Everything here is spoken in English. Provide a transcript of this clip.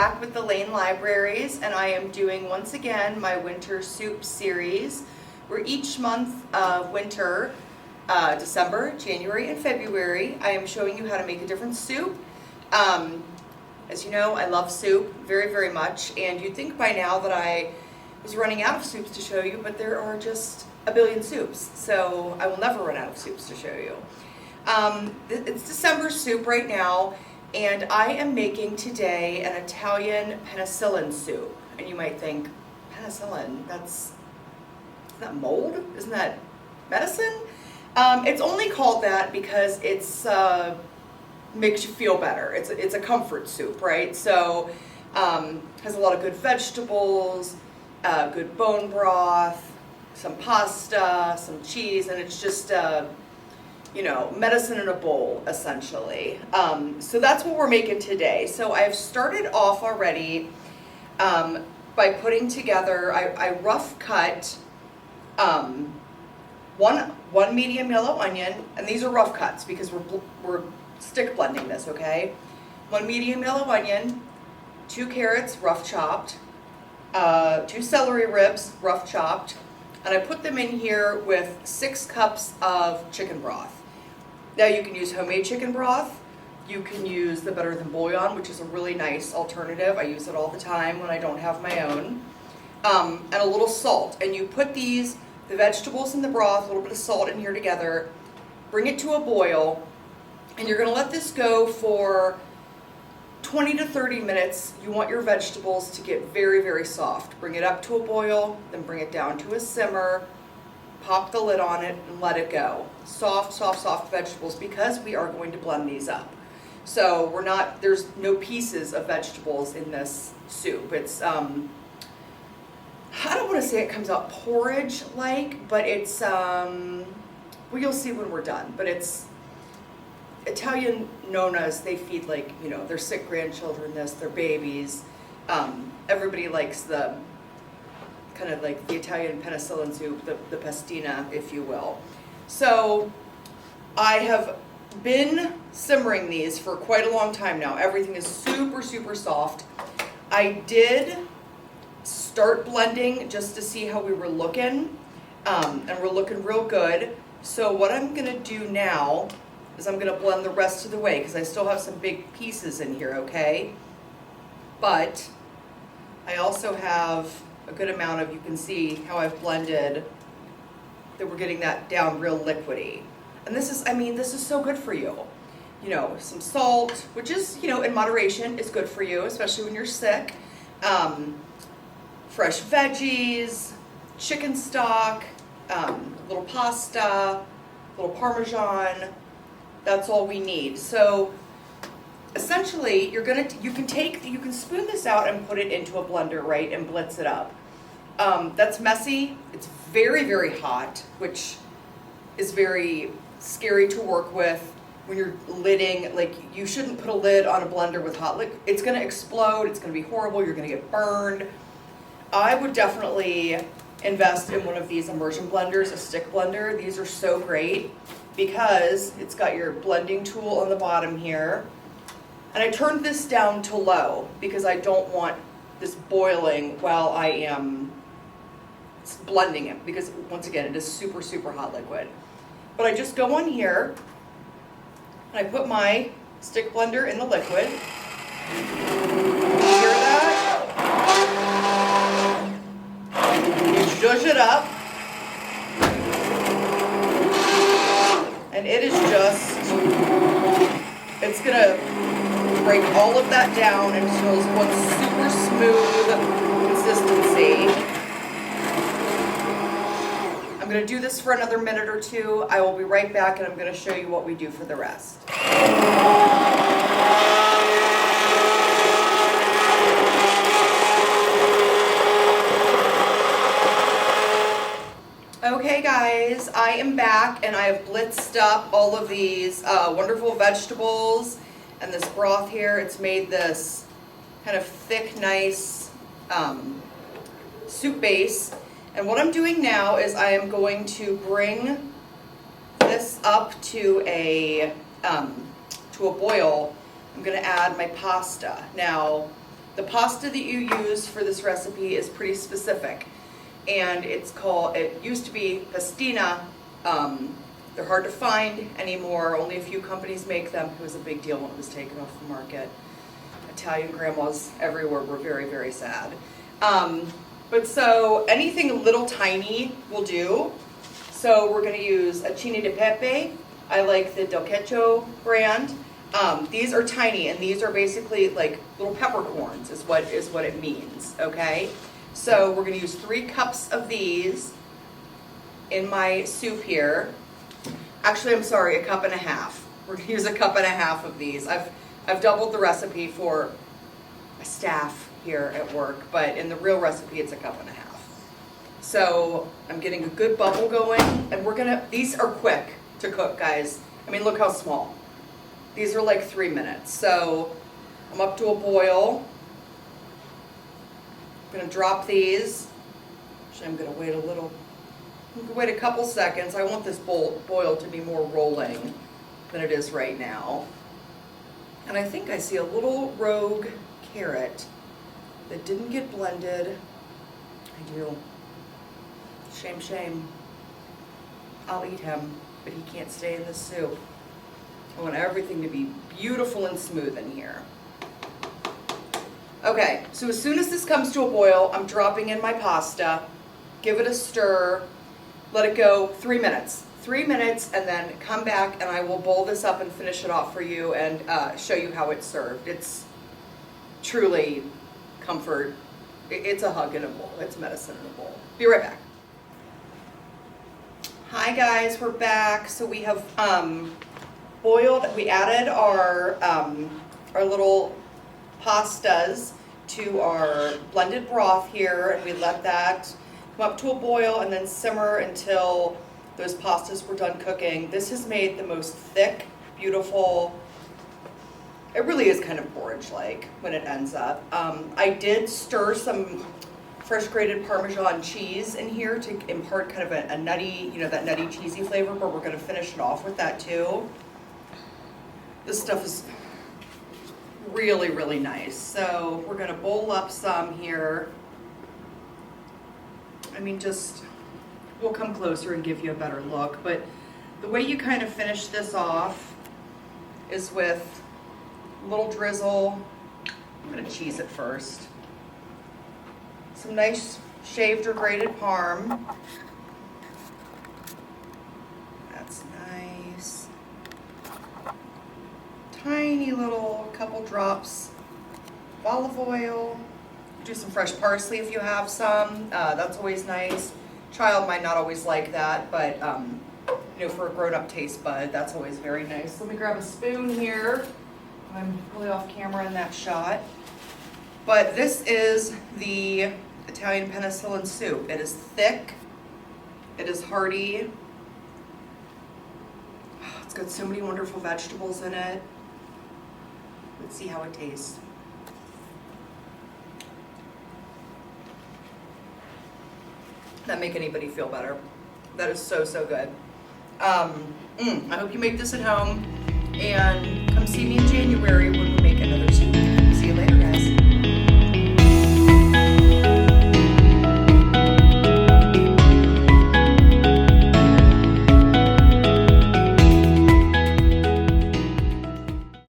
back with the Lane Libraries, and I am doing once again my winter soup series, where each month of winter, December, January, and February, I am showing you how to make a different soup. As you know, I love soup very, very much, and you'd think by now that I was running out of soups to show you, but there are just a billion soups, so I will never run out of soups to show you. It's December soup right now, and I am making today an Italian penicillin soup. And you might think, penicillin, isn't that mold? Isn't that medicine? It's only called that because it's makes you feel better. It's a comfort soup, right? So has a lot of good vegetables, good bone broth, some pasta, some cheese, and it's just medicine in a bowl, essentially. So that's what we're making today. So I've started off already by putting together, I rough cut one medium yellow onion, and these are rough cuts because we're stick blending this, okay? One medium yellow onion, 2 carrots rough chopped, 2 celery ribs rough chopped, and I put them in here with 6 cups of chicken broth. Now you can use homemade chicken broth, you can use the Better Than Bouillon, which is a really nice alternative. I use it all the time when I don't have my own. And a little salt. And you put the vegetables in the broth, a little bit of salt in here together, bring it to a boil, and you're gonna let this go for 20 to 30 minutes. You want your vegetables to get very, very soft. Bring it up to a boil, then bring it down to a simmer, pop the lid on it, and let it go. Soft, soft, soft vegetables, because we are going to blend these up. So there's no pieces of vegetables in this soup. It's, I don't want to say it comes out porridge-like, but it's, well, you'll see when we're done, but it's, Italian nonas, they feed their sick grandchildren this, their babies. Everybody likes the kind of like the Italian penicillin soup, the pastina, if you will. So I have been simmering these for quite a long time now. Everything is super, super soft. I did start blending just to see how we were looking, and we're looking real good. So what I'm gonna do now is I'm gonna blend the rest of the way, because I still have some big pieces in here, okay? But I also have a good amount of, you can see how I've blended, that we're getting that down real liquidy. And this is so good for you. Some salt, which is, in moderation, is good for you, especially when you're sick. Fresh veggies, chicken stock, a little pasta, a little Parmesan. That's all we need. So essentially, you can spoon this out and put it into a blender, right, and blitz it up. That's messy. It's very, very hot, which is very scary to work with when you're lidding. Like, you shouldn't put a lid on a blender with hot liquid. It's going to explode. It's going to be horrible. You're going to get burned. I would definitely invest in one of these immersion blenders, a stick blender. These are so great because it's got your blending tool on the bottom here. And I turned this down to low because I don't want this boiling while I am blending it, because once again, it is super, super hot liquid. But I just go on here and I put my stick blender in the liquid. Hear that? You zhuzh it up. And it is it's gonna break all of that down until it's one super smooth consistency. I'm gonna do this for another minute or two. I will be right back, and I'm gonna show you what we do for the rest. Okay guys, I am back, and I have blitzed up all of these wonderful vegetables and this broth here. It's made this kind of thick, nice soup base. And what I'm doing now is I am going to bring this up to a boil. I'm going to add my pasta. Now, The pasta that you use for this recipe is pretty specific, and it used to be pastina. They're hard to find anymore. Only a few companies make them. It was a big deal when it was taken off the market. Italian grandmas everywhere were very, very sad. But so anything a little tiny will do. So we're going to use a chini di pepe. I like the Del Quecho brand. These are tiny, and these are basically like little peppercorns is what it means, okay? So we're going to use 3 cups of these in my soup here. Actually, I'm sorry, 1.5 cups. We're going to use 1.5 cups of these. I've doubled the recipe for my staff here at work, but in the real recipe, it's 1.5 cups. So I'm getting a good bubble going, and these are quick to cook, guys. I mean, look how small. These are like 3 minutes. So I'm up to a boil. I'm gonna drop these. Actually, I'm gonna wait a little. I'm gonna wait a couple seconds. I want this boil to be more rolling than it is right now. And I think I see a little rogue carrot that didn't get blended. I do. Shame, shame. I'll eat him, but he can't stay in the soup. I want everything to be beautiful and smooth in here. Okay, so as soon as this comes to a boil, I'm dropping in my pasta, give it a stir, let it go 3 minutes. 3 minutes, and then come back and I will bowl this up and finish it off for you and show you how it's served. It's truly comfort. It's a hug in a bowl. It's medicine in a bowl. Be right back. Hi guys, we're back. So we have we added our little pastas to our blended broth here, and we let that come up to a boil and then simmer until those pastas were done cooking. This has made the most thick, beautiful, it really is kind of porridge-like when it ends up. I did stir some fresh grated Parmesan cheese in here to impart kind of a nutty, that nutty cheesy flavor, but we're gonna finish it off with that too. This stuff is really, really nice. So we're gonna bowl up some here. I mean, we'll come closer and give you a better look, but the way you kind of finish this off is with a little drizzle. I'm gonna cheese it first. Some nice shaved or grated parm. That's nice. Tiny little couple drops of olive oil. Do some fresh parsley if you have some. That's always nice. Child might not always like that, but for a grown-up taste bud, that's always very nice. Let me grab a spoon here. I'm really off camera in that shot. But this is the Italian penicillin soup. It is thick. It is hearty. It's got so many wonderful vegetables in it. Let's see how it tastes. That make anybody feel better. That is so, so good. I hope you make this at home, and come see me in January when